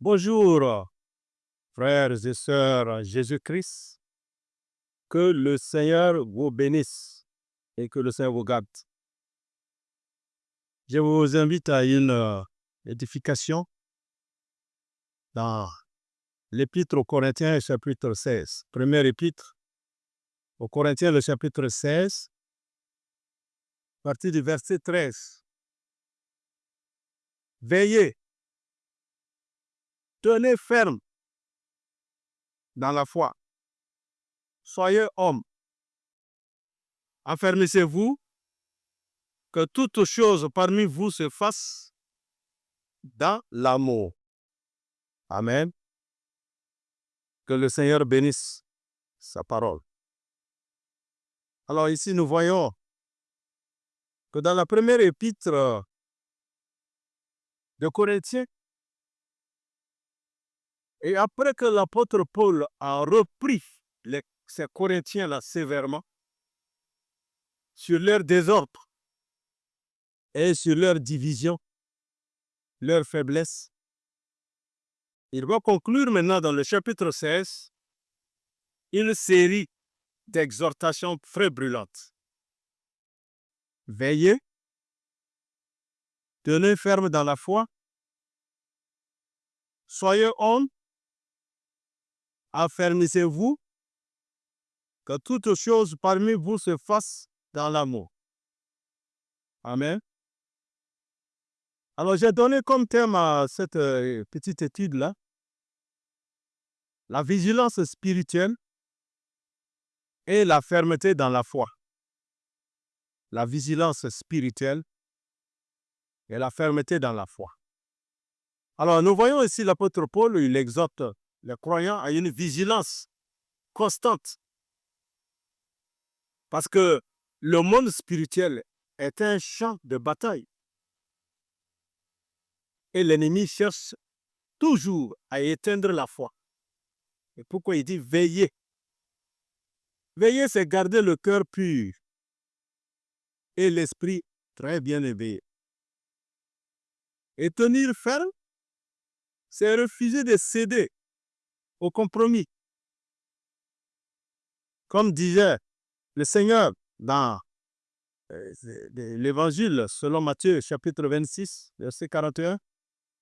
Bonjour, frères et sœurs en Jésus-Christ. Que le Seigneur vous bénisse et que le Seigneur vous garde. Je vous invite à une édification dans l'Épître aux Corinthiens, chapitre 16. Première épître aux Corinthiens, le chapitre 16, partie du verset 13. Veillez, tenez ferme dans la foi. Soyez hommes. Affermissez-vous, que toute chose parmi vous se fasse dans l'amour. Amen. Que le Seigneur bénisse sa parole. Alors ici, nous voyons que dans la première épître de Corinthiens, et après que l'apôtre Paul a repris ces Corinthiens-là sévèrement sur leur désordre et sur leur division, leur faiblesse, il va conclure maintenant dans le chapitre 16 une série d'exhortations très brûlantes. Veillez, tenez ferme dans la foi, soyez hommes, affermissez-vous, que toute chose parmi vous se fasse dans l'amour. Amen. Alors, j'ai donné comme thème à cette petite étude-là la vigilance spirituelle et la fermeté dans la foi. La vigilance spirituelle et la fermeté dans la foi. Alors, nous voyons ici l'apôtre Paul, il exhorte les croyants à une vigilance constante. Parce que le monde spirituel est un champ de bataille. Et l'ennemi cherche toujours à éteindre la foi. Et pourquoi il dit veillez? Veiller, c'est garder le cœur pur et l'esprit très bien éveillé. Et tenir ferme, c'est refuser de céder au compromis. Comme disait le Seigneur dans l'Évangile selon Matthieu, chapitre 26, verset 41,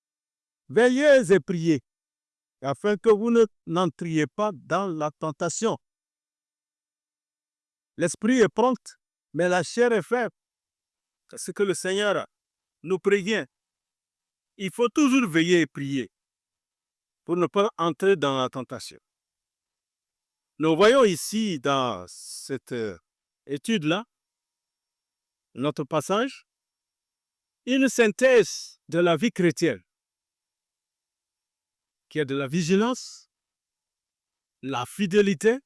« Veillez et priez, afin que vous n'entriez pas dans la tentation. L'esprit est prompt, mais la chair est faible. » C'est ce que le Seigneur nous prévient. Il faut toujours veiller et prier pour ne pas entrer dans la tentation. Nous voyons ici dans cette étude-là, notre passage, une synthèse de la vie chrétienne, qui est de la vigilance, la fidélité,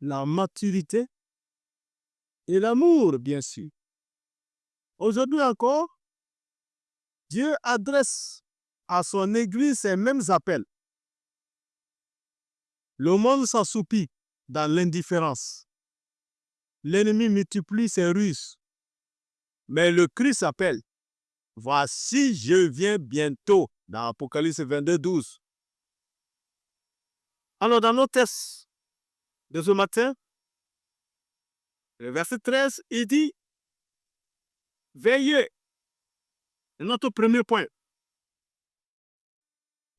la maturité et l'amour, bien sûr. Aujourd'hui encore, Dieu adresse à son Église ces mêmes appels. Le monde s'assoupit dans l'indifférence. L'ennemi multiplie ses ruses. Mais le Christ appelle. Voici, je viens bientôt, dans Apocalypse 22, 12. Alors, dans nos textes de ce matin, le verset 13, il dit, veillez. C'est notre premier point.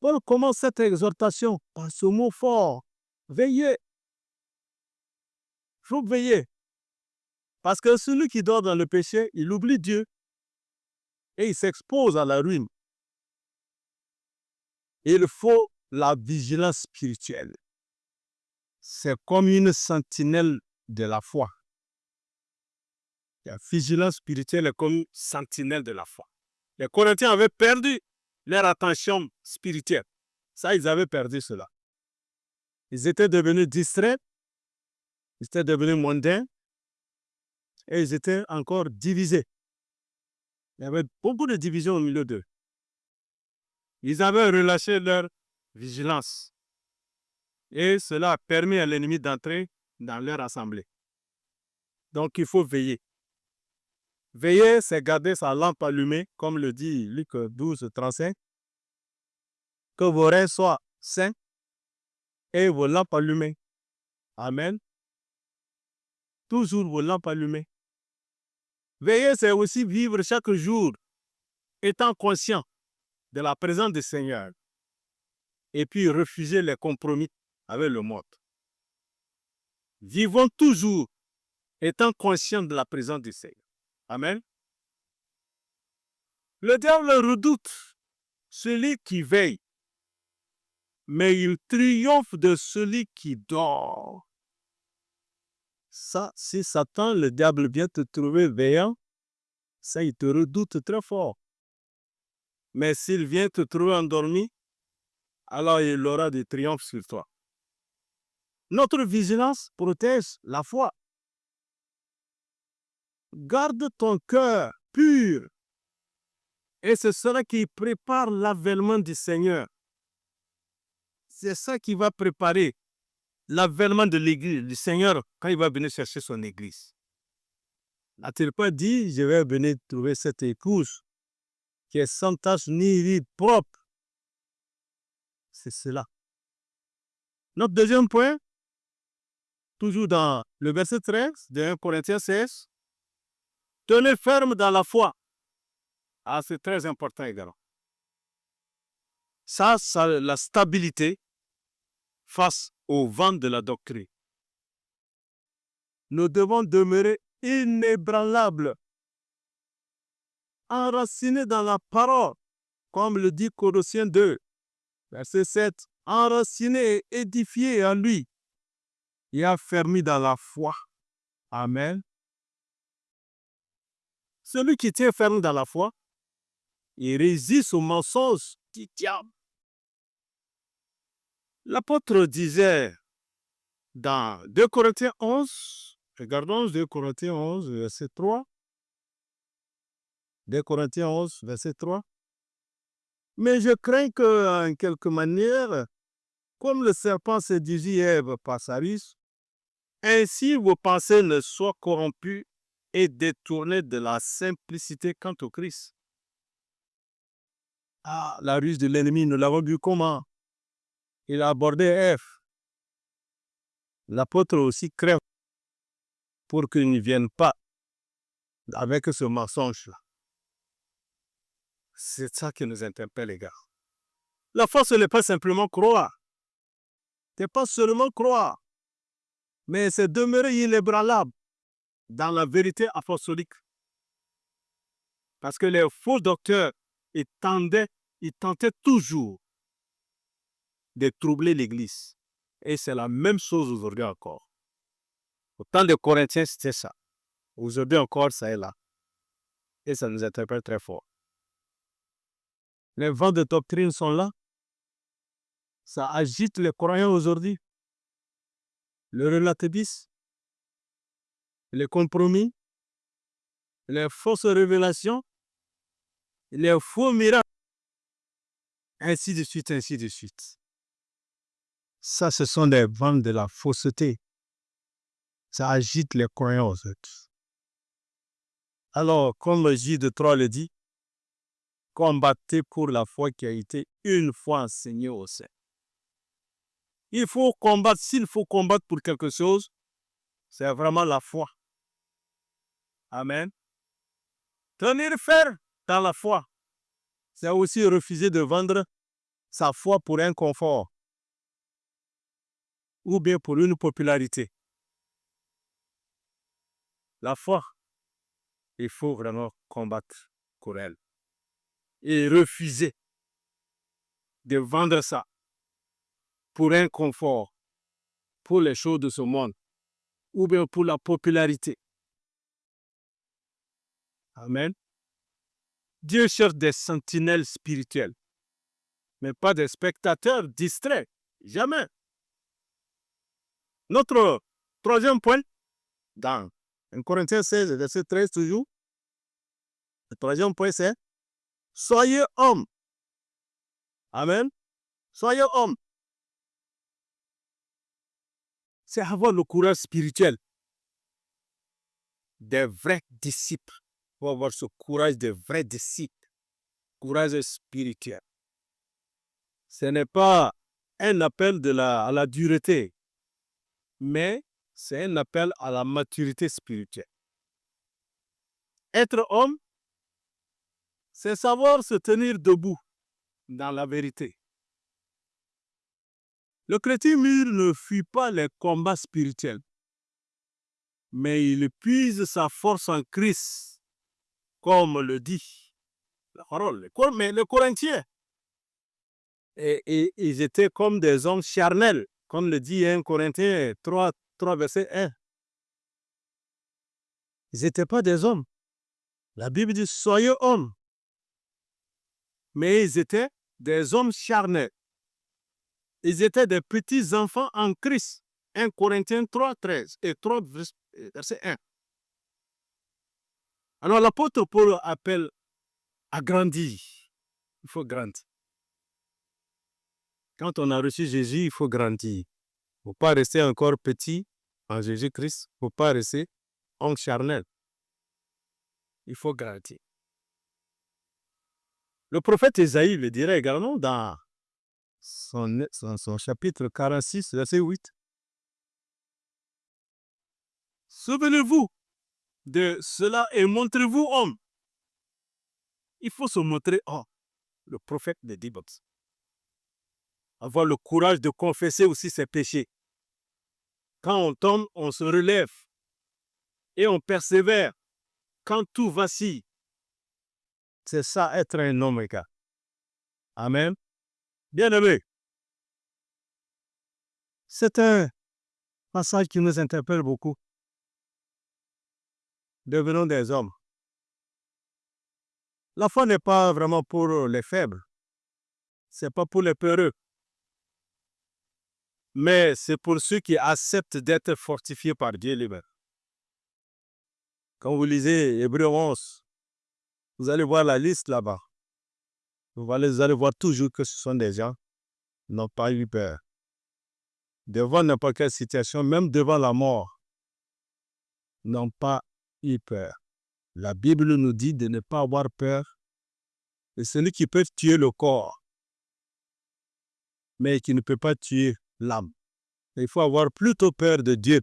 Paul commence cette exhortation par ce mot fort. Veillez. Il faut veiller. Parce que celui qui dort dans le péché, il oublie Dieu et il s'expose à la ruine. Il faut la vigilance spirituelle. C'est comme une sentinelle de la foi. La vigilance spirituelle est comme une sentinelle de la foi. Les Corinthiens avaient perdu leur attention spirituelle. Ça, ils avaient perdu cela. Ils étaient devenus distraits, ils étaient devenus mondains et ils étaient encore divisés. Il y avait beaucoup de divisions au milieu d'eux. Ils avaient relâché leur vigilance et cela a permis à l'ennemi d'entrer dans leur assemblée. Donc, il faut veiller. Veiller, c'est garder sa lampe allumée, comme le dit Luc 12, 35. que vos reins soient sains et vos lampes allumées. Amen. Toujours vos lampes allumées. Veiller, c'est aussi vivre chaque jour étant conscient de la présence du Seigneur et puis refuser les compromis avec le monde. Vivons toujours étant conscients de la présence du Seigneur. Amen. Le diable redoute celui qui veille, mais il triomphe de celui qui dort. Ça, si Satan, le diable, vient te trouver veillant, ça, il te redoute très fort. Mais s'il vient te trouver endormi, alors il aura des triomphes sur toi. Notre vigilance protège la foi. Garde ton cœur pur, et c'est cela qui prépare l'avènement du Seigneur. C'est ça qui va préparer l'avènement de l'Église, du Seigneur, quand il va venir chercher son Église. N'a-t-il pas dit, je vais venir trouver cette épouse qui est sans tache ni ride, propre? C'est cela. Notre deuxième point, toujours dans le verset 13 de 1 Corinthiens 16, tenez ferme dans la foi. Ah, c'est très important également. Ça, la stabilité face au vent de la doctrine. Nous devons demeurer inébranlables, enracinés dans la parole, comme le dit Colossiens 2, verset 7, enracinés et édifiés en lui et affermis dans la foi. Amen. Celui qui tient ferme dans la foi, il résiste aux mensonges du diable. L'apôtre disait dans 2 Corinthiens 11, regardons 2 Corinthiens 11, verset 3. 2 Corinthiens 11, verset 3. Mais je crains que, en quelque manière, comme le serpent séduisit Ève par sa ruse, ainsi vos pensées ne soient corrompues et détournées de la simplicité quant au Christ. Ah, la ruse de l'ennemi, nous l'avons vu comment il a abordé Ève. L'apôtre aussi craint pour qu'il ne vienne pas avec ce mensonge-là. C'est ça qui nous interpelle, les gars. La foi, ce n'est pas simplement croire. Ce n'est pas seulement croire, mais c'est demeurer inébranlable dans la vérité apostolique. Parce que les faux docteurs, ils tentaient toujours de troubler l'Église. Et c'est la même chose aujourd'hui encore. Au temps des Corinthiens, c'était ça. Aujourd'hui encore, ça est là. Et ça nous interpelle très fort. Les vents de doctrine sont là. Ça agite les croyants aujourd'hui. Le relativisme, les compromis, les fausses révélations, les faux miracles, ainsi de suite, ainsi de suite. Ça, ce sont des vents de la fausseté. Ça agite les croyants aujourd'hui. Alors, comme J de 3 le dit, combattez pour la foi qui a été une fois enseignée au sein. Il faut combattre, s'il faut combattre pour quelque chose, c'est vraiment la foi. Amen. Tenir ferme dans la foi, c'est aussi refuser de vendre sa foi pour un confort ou bien pour une popularité. La foi, il faut vraiment combattre pour elle et refuser de vendre ça pour un confort, pour les choses de ce monde ou bien pour la popularité. Amen. Dieu cherche des sentinelles spirituelles, mais pas des spectateurs distraits. Jamais. Notre troisième point, dans 1 Corinthiens 16, verset 13 toujours, le troisième point c'est soyez hommes. Amen. Soyez hommes. C'est avoir le courage spirituel des vrais disciples. Il faut avoir ce courage des vrais disciples. Courage spirituel. Ce n'est pas un appel à la dureté, mais c'est un appel à la maturité spirituelle. Être homme, c'est savoir se tenir debout dans la vérité. Le chrétien mûr ne fuit pas les combats spirituels, mais il puise sa force en Christ, comme le dit la parole. Mais les Corinthiens, ils étaient comme des hommes charnels, comme le dit 1 Corinthiens 3, verset 1. Ils n'étaient pas des hommes. La Bible dit, soyez hommes. Mais ils étaient des hommes charnels. Ils étaient des petits enfants en Christ. 1 Corinthiens 3, 13 et 3, verset 1. Alors l'apôtre Paul appelle à grandir. Il faut grandir. Quand on a reçu Jésus, il faut grandir. Il ne faut pas rester encore petit en Jésus-Christ. Il ne faut pas rester homme charnel. Il faut grandir. Le prophète Ésaïe le dirait également dans son chapitre 46, verset 8. Souvenez-vous de cela et montrez-vous homme. Il faut se montrer homme. Le prophète le dit. Avoir le courage de confesser aussi ses péchés. Quand on tombe, on se relève et on persévère. Quand tout vacille, c'est ça être un homme, les gars. Amen. Bien-aimé, c'est un passage qui nous interpelle beaucoup. Devenons des hommes. La foi n'est pas vraiment pour les faibles. Ce n'est pas pour les peureux. Mais c'est pour ceux qui acceptent d'être fortifiés par Dieu lui-même. Quand vous lisez Hébreux 11, vous allez voir la liste là-bas. Vous allez voir toujours que ce sont des gens qui n'ont pas eu peur. Devant n'importe quelle situation, même devant la mort, n'ont pas eu peur. La Bible nous dit de ne pas avoir peur de celui qui peut tuer le corps, mais qui ne peut pas tuer l'âme. Il faut avoir plutôt peur de Dieu.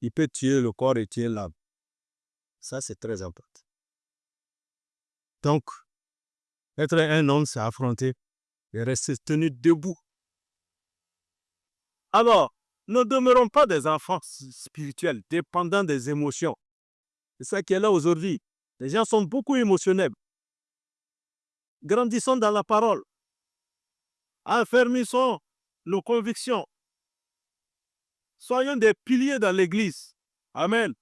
Il peut tuer le corps et tuer l'âme. Ça, c'est très important. Donc, être un homme, c'est affronter et rester tenu debout. Alors, ne demeurons pas des enfants spirituels, dépendants des émotions. C'est ça qui est là aujourd'hui. Les gens sont beaucoup émotionnels. Grandissons dans la parole. Affermissons nos convictions. Soyons des piliers dans l'Église. Amen.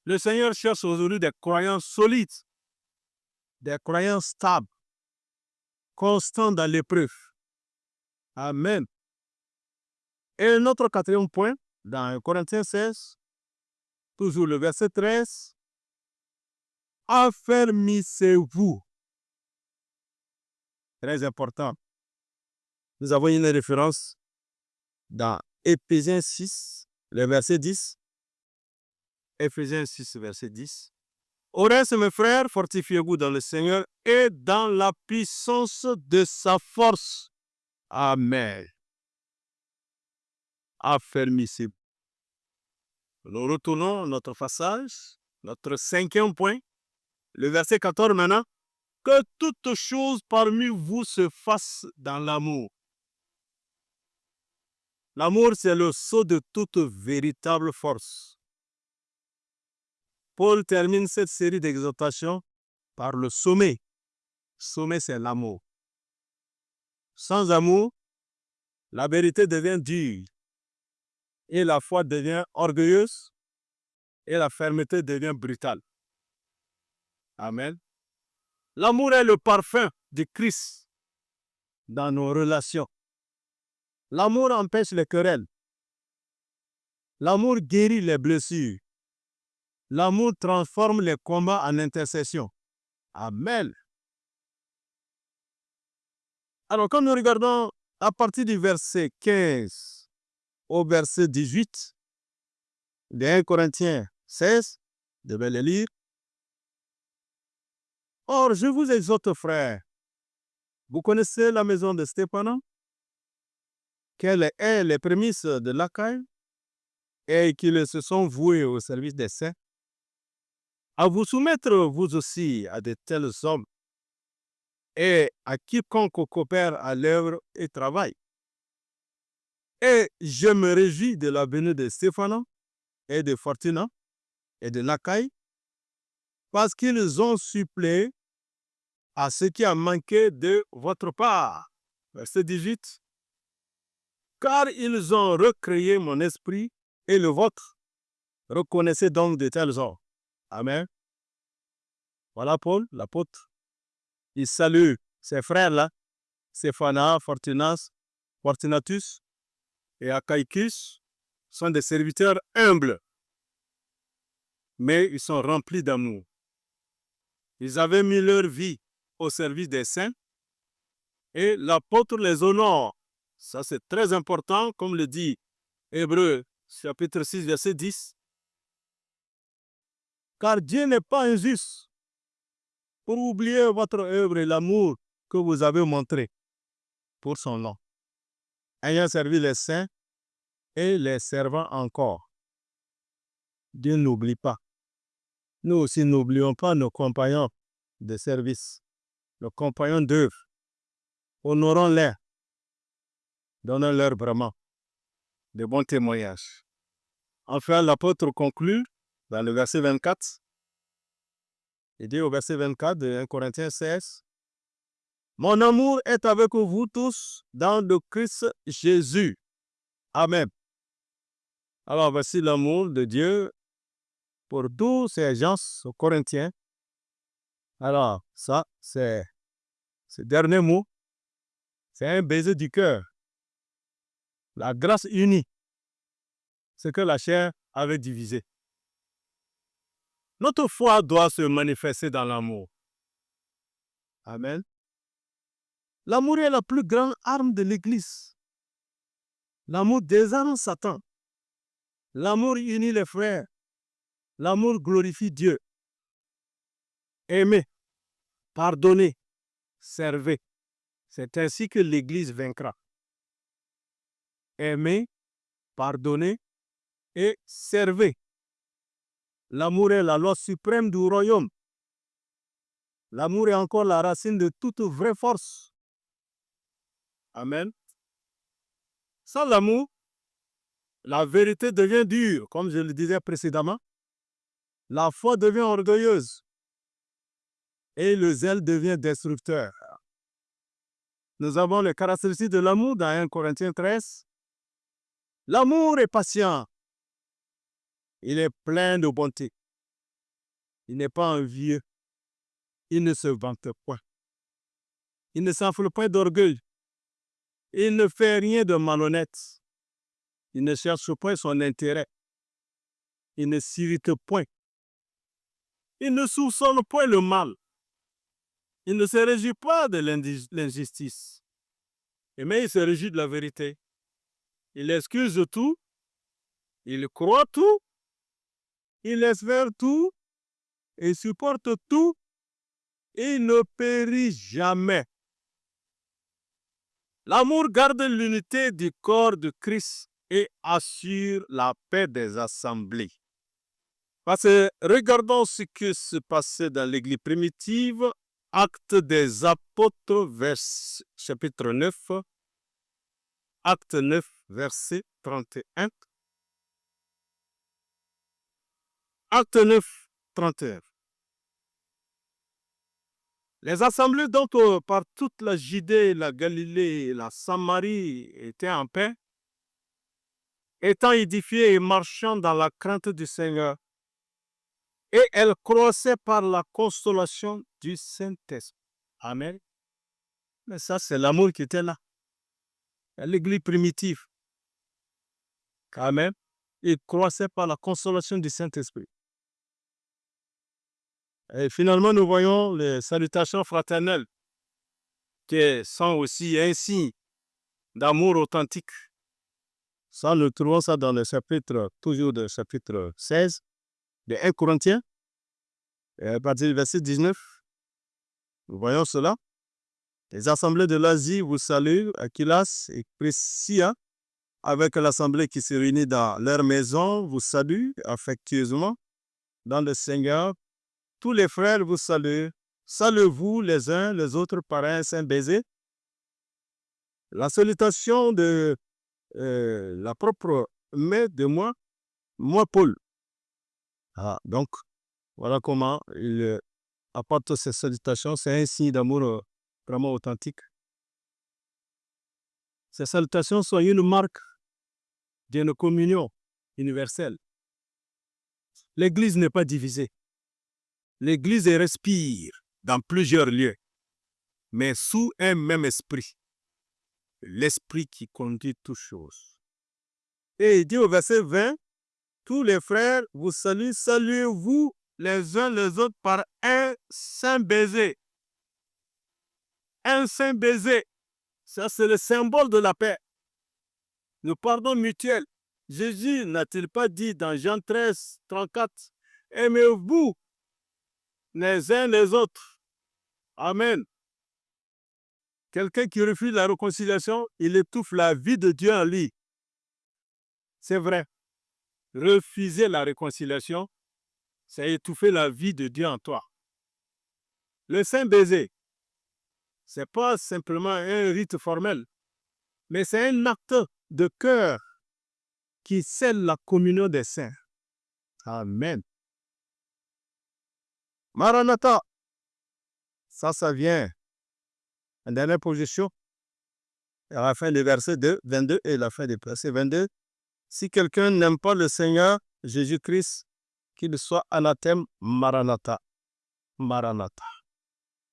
Le Seigneur cherche aujourd'hui des croyants solides, des croyants stables, constants dans l'épreuve. Amen. Et notre quatrième point, dans Corinthiens 16, toujours le verset 13, affermissez-vous. Très important. Nous avons une référence dans Éphésiens 6, le verset 10. Éphésiens 6, verset 10. Au reste, mes frères, fortifiez-vous dans le Seigneur et dans la puissance de sa force. Amen. Affermissez-vous. Nous retournons à notre passage, notre cinquième point, le verset 14 maintenant. Que toute chose parmi vous se fasse dans l'amour. L'amour, c'est le sceau de toute véritable force. Paul termine cette série d'exhortations par le sommet. Le sommet, c'est l'amour. Sans amour, la vérité devient dure et la foi devient orgueilleuse et la fermeté devient brutale. Amen. L'amour est le parfum de Christ dans nos relations. L'amour empêche les querelles. L'amour guérit les blessures. L'amour transforme les combats en intercession. Amen. Alors, quand nous regardons à partir du verset 15 au verset 18 de 1 Corinthiens 16, je vais le lire. Or, je vous exhorte, frères, Vous connaissez la maison de Stéphanas? Quelles sont les prémices de l'Achaïe et qu'ils se sont voués au service des saints? À vous soumettre vous aussi à de tels hommes et à quiconque coopère à l'œuvre et travaille. Et je me réjouis de la venue de Stéphanas et de Fortuna et de l'Achaïe parce qu'ils ont suppléé à ce qui a manqué de votre part. Verset 18. Car ils ont recréé mon esprit et le vôtre. Reconnaissez donc de tels hommes. Amen. Voilà Paul, l'apôtre. Il salue ses frères-là, Stéphanas, Fortunatus et Achaïcus, sont des serviteurs humbles, mais ils sont remplis d'amour. Ils avaient mis leur vie au service des saints et l'apôtre les honore. Ça, c'est très important, comme le dit Hébreux, chapitre 6, verset 10. Car Dieu n'est pas injuste pour oublier votre œuvre et l'amour que vous avez montré pour son nom, ayant servi les saints et les servant encore. Dieu n'oublie pas. Nous aussi, n'oublions pas nos compagnons de service, nos compagnons d'œuvre. Honorons-les, donnons-leur vraiment de bons témoignages. Enfin, l'apôtre conclut dans le verset 24. Il dit au verset 24 de 1 Corinthiens 16, « Mon amour est avec vous tous dans le Christ Jésus. » Amen. Alors, voici l'amour de Dieu pour tous ces gens corinthiens. Alors, ça, c'est ce dernier mot. C'est un baiser du cœur. La grâce unie, ce que la chair avait divisé. Notre foi doit se manifester dans l'amour. Amen. L'amour est la plus grande arme de l'Église. L'amour désarme Satan. L'amour unit les frères. L'amour glorifie Dieu. Aimez, pardonnez, servez. C'est ainsi que l'Église vaincra. Aimez, pardonnez et servez. L'amour est la loi suprême du royaume. L'amour est encore la racine de toute vraie force. Amen. Sans l'amour, la vérité devient dure, comme je le disais précédemment. La foi devient orgueilleuse et le zèle devient destructeur. Nous avons les caractéristiques de l'amour dans 1 Corinthiens 13. L'amour est patient. Il est plein de bonté. Il n'est pas envieux. Il ne se vante point. Il ne s'enfle point d'orgueil. Il ne fait rien de malhonnête. Il ne cherche point son intérêt. Il ne s'irrite point. Il ne soupçonne point le mal. Il ne se réjouit pas de l'injustice. Mais il se réjouit de la vérité. Il excuse tout. Il croit tout. Il espère tout. Il supporte tout. Il ne périt jamais. L'amour garde l'unité du corps de Christ et assure la paix des assemblées. Parce que regardons ce qui se passait dans l'Église primitive, Actes des Apôtres, chapitre 9, Acte 9, verset 31. Acte 9, 31. Les assemblées donc par toute la Judée, la Galilée et la Samarie étaient en paix, étant édifiées et marchant dans la crainte du Seigneur. Et elles croissaient par la consolation du Saint-Esprit. Amen. Mais ça, c'est l'amour qui était là. L'Église primitive. Amen. Ils croissaient par la consolation du Saint-Esprit. Et finalement, nous voyons les salutations fraternelles qui sont aussi un signe d'amour authentique. Ça, nous trouvons ça dans le chapitre, toujours le chapitre 16 de 1 Corinthiens, et à partir du verset 19. Nous voyons cela. Les assemblées de l'Asie vous saluent, Aquilas et Priscilla, avec l'assemblée qui se réunit dans leur maison, vous saluent affectueusement dans le Seigneur. Tous les frères vous saluent. Saluez-vous les uns les autres par un saint baiser. La salutation de la propre main de moi Paul. Donc, voilà comment il apporte ces salutations. C'est un signe d'amour vraiment authentique. Ces salutations sont une marque d'une communion universelle. L'Église n'est pas divisée. L'Église respire dans plusieurs lieux, mais sous un même esprit. L'esprit qui conduit toutes choses. Et il dit au verset 20, tous les frères vous saluent, saluez-vous les uns les autres par un saint baiser. Un saint baiser, ça c'est le symbole de la paix. Le pardon mutuel. Jésus n'a-t-il pas dit dans Jean 13, 34, aimez-vous les uns les autres. Amen. Quelqu'un qui refuse la réconciliation, il étouffe la vie de Dieu en lui. C'est vrai. Refuser la réconciliation, c'est étouffer la vie de Dieu en toi. Le saint baiser, ce n'est pas simplement un rite formel, mais c'est un acte de cœur qui scelle la communion des saints. Amen. Maranatha, ça vient en dernière position, à la fin du verset 22 et la fin du verset 22. Si quelqu'un n'aime pas le Seigneur Jésus-Christ, qu'il soit anathème, Maranatha. Maranatha.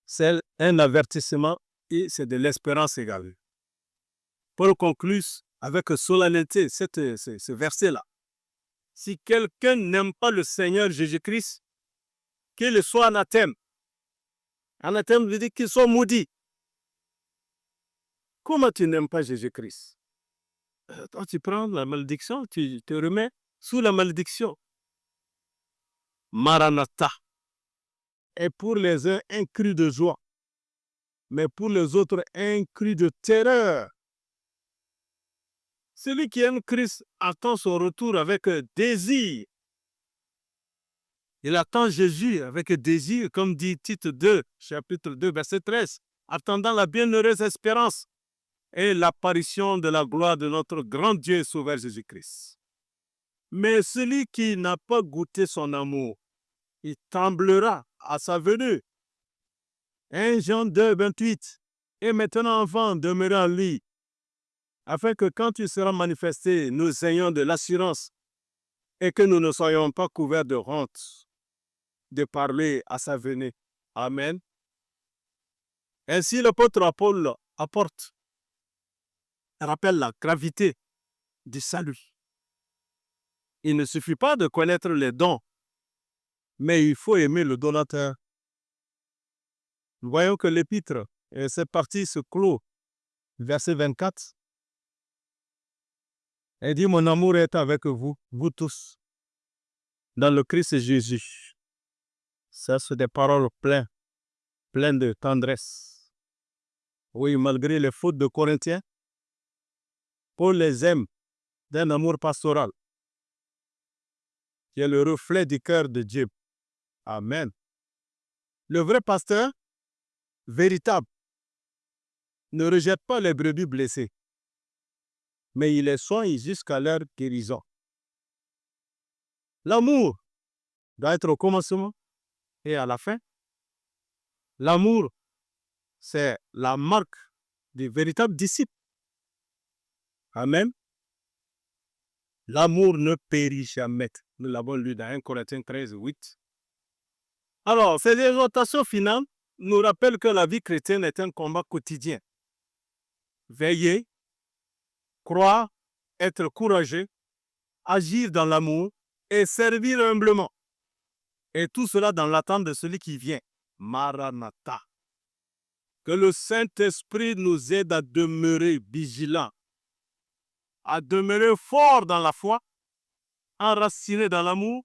C'est un avertissement et c'est de l'espérance égale. Paul conclut avec solennité ce verset-là. Si quelqu'un n'aime pas le Seigneur Jésus-Christ, qu'il soit anathème. Anathème veut dire qu'il soit maudit. Comment tu n'aimes pas Jésus-Christ? Toi, tu prends la malédiction, tu te remets sous la malédiction. Maranatha est pour les uns un cri de joie, mais pour les autres un cri de terreur. Celui qui aime Christ attend son retour avec désir. Il attend Jésus avec désir, comme dit Tite 2, chapitre 2, verset 13, attendant la bienheureuse espérance et l'apparition de la gloire de notre grand Dieu et Sauveur Jésus-Christ. Mais celui qui n'a pas goûté son amour, il tremblera à sa venue. 1 Jean 2, 28. Et maintenant, enfant, demeurez en lui, afin que quand il sera manifesté, nous ayons de l'assurance et que nous ne soyons pas couverts de honte de parler à sa venue. Amen. Ainsi, l'apôtre Paul rappelle la gravité du salut. Il ne suffit pas de connaître les dons, mais il faut aimer le donateur. Nous voyons que l'épître, cette partie se clôt, verset 24. Elle dit, mon amour est avec vous, vous tous, dans le Christ Jésus. Ça, c'est des paroles pleines de tendresse. Oui, malgré les fautes de Corinthiens, Paul les aime d'un amour pastoral, qui est le reflet du cœur de Dieu. Amen. Le vrai pasteur, véritable, ne rejette pas les brebis blessées, mais il les soigne jusqu'à leur guérison. L'amour doit être au commencement et à la fin. L'amour, c'est la marque du véritable disciple. Amen. L'amour ne périt jamais. Nous l'avons lu dans 1 Corinthiens 13, 8. Alors, ces exhortations finales nous rappellent que la vie chrétienne est un combat quotidien. Veiller, croire, être courageux, agir dans l'amour et servir humblement. Et tout cela dans l'attente de celui qui vient. Maranatha. Que le Saint-Esprit nous aide à demeurer vigilants, à demeurer forts dans la foi, enracinés dans l'amour,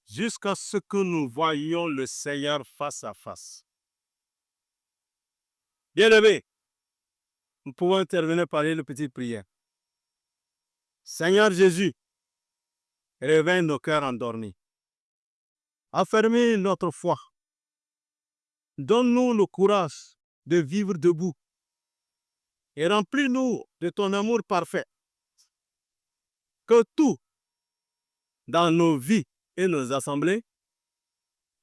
jusqu'à ce que nous voyions le Seigneur face à face. Bien-aimés, nous pouvons intervenir par une petite prière. Seigneur Jésus, réveille nos cœurs endormis. Affermis notre foi. Donne-nous le courage de vivre debout et remplis-nous de ton amour parfait. Que tout, dans nos vies et nos assemblées,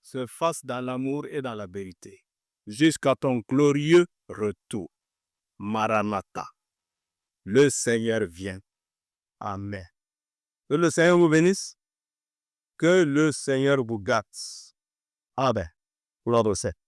se fasse dans l'amour et dans la vérité, jusqu'à ton glorieux retour. Maranatha. Le Seigneur vient. Amen. Que le Seigneur vous bénisse. Que le Seigneur vous gâte. Amen. Gloire au Seigneur.